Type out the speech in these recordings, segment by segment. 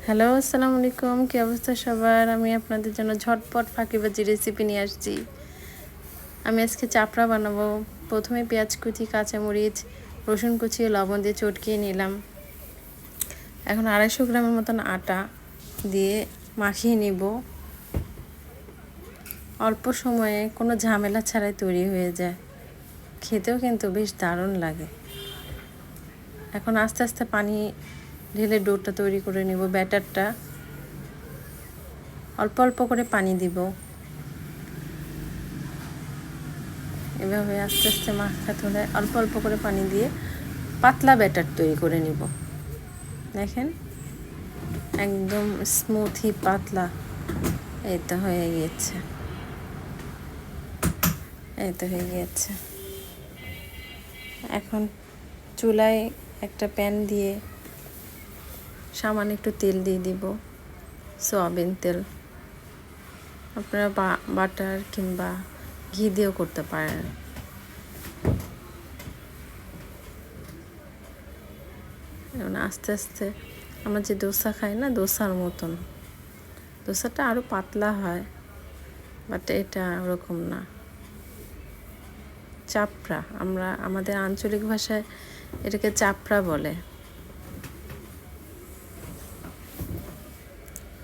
Hello, আসসালামু আলাইকুম। কী অবস্থা সবার? আমি আপনাদের জন্য ঝটপট ফাঁকিবাজি রেসিপি নিয়ে আসছি। আমি আজকে চাপড়া বানাবো। প্রথমে পেঁয়াজ কুচি, কাঁচামরিচ, রসুন কুচি, লবণ দিয়ে চটকিয়ে নিলাম। এখন 250 গ্রামের মতন আটা দিয়ে মাখিয়ে নিব। অল্প সময়ে কোনো ঝামেলা ছাড়াই তৈরি হয়ে যায়। খেতেও কিন্তু বেশ দারুণ লাগে। এখন আস্তে আস্তে পানি ঢেলে ডোটা তৈরি করে নিব। ব্যাটারটা অল্প অল্প করে পানি দিব। এভাবে আস্তে আস্তে মাখাতে হলে অল্প অল্প করে পানি দিয়ে পাতলা ব্যাটার তৈরি করে নিব। দেখেন একদম স্মুথি পাতলা এই তো হয়ে গিয়েছে। এখন চুলায় একটা প্যান দিয়ে সামান্য একটু তেল দিয়ে দিব, সয়াবিন তেল। আপনারা বাটার কিংবা ঘি দিয়েও করতে পারেন। এখন আস্তে আস্তে আমরা যে দোসা খাই না, দোসার মতন, দোসাটা আরও পাতলা হয়, বাট এটা ওরকম না। চাপড়া, আমরা আমাদের আঞ্চলিক ভাষায় এটাকে চাপড়া বলে।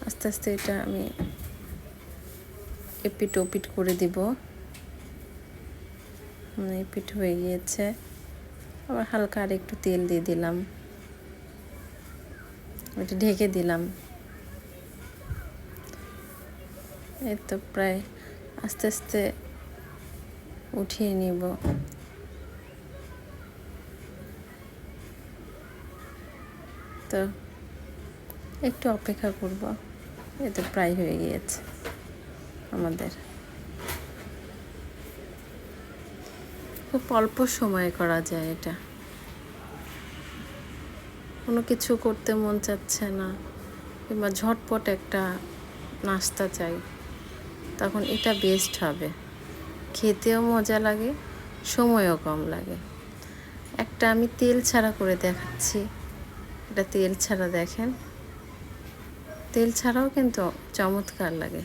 আস্তে আস্তে এটা আমি এপিট ওপিট করে দিব। এপিট হয়ে গিয়েছে, আবার হালকা আর একটু তেল দিয়ে দিলাম, এটা ঢেকে দিলাম। এই তো প্রায় আস্তে আস্তে উঠিয়ে নিব। তো একটু অপেক্ষা করব। এতে প্রায় হয়ে গিয়েছে আমাদের। খুব অল্প সময়ে করা যায় এটা। কোনো কিছু করতে মন চাচ্ছে না কিংবা ঝটপট একটা নাস্তা চাই, তখন এটা বেস্ট হবে। খেতেও মজা লাগে, সময়ও কম লাগে। একটা আমি তেল ছাড়া করে দেখাচ্ছি। এটা তেল ছাড়া, দেখেন তেল ছাড়াও কিন্তু চমৎকার লাগে।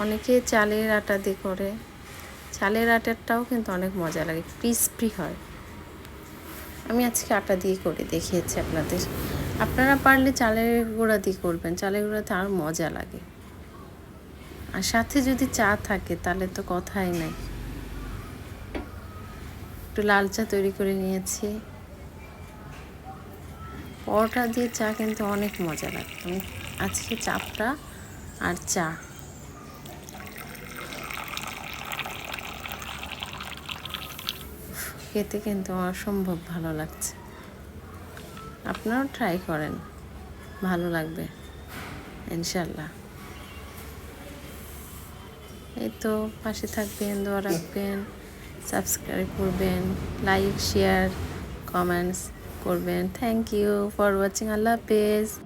অনেকে চালের আটা দিয়ে করে, চালের আটাটাও কিন্তু অনেক মজা লাগে, ক্রিসপি হয়। আমি আজকে আটা দিয়ে করে দেখিয়েছি আপনাদের। আপনারা পারলে চালের গুঁড়া দিয়ে করবেন, চালের গুঁড়াতে আরও মজা লাগে। আর সাথে যদি চা থাকে তাহলে তো কথাই নাই। একটু লাল চা তৈরি করে নিয়েছি। পরোটা দিয়ে চা কিন্তু অনেক মজা লাগে। আমি আজকে চাপড়া আর চা, খেতে কিন্তু অসম্ভব ভালো লাগছে। আপনারাও ট্রাই করেন, ভালো লাগবে ইনশাল্লাহ। এই তো পাশে থাকবেন, দোয়া রাখবেন, সাবস্ক্রাইব করবেন, লাইক শেয়ার কমেন্টস করবেন। Thank you for watching. আল্লাহ হাফেজ।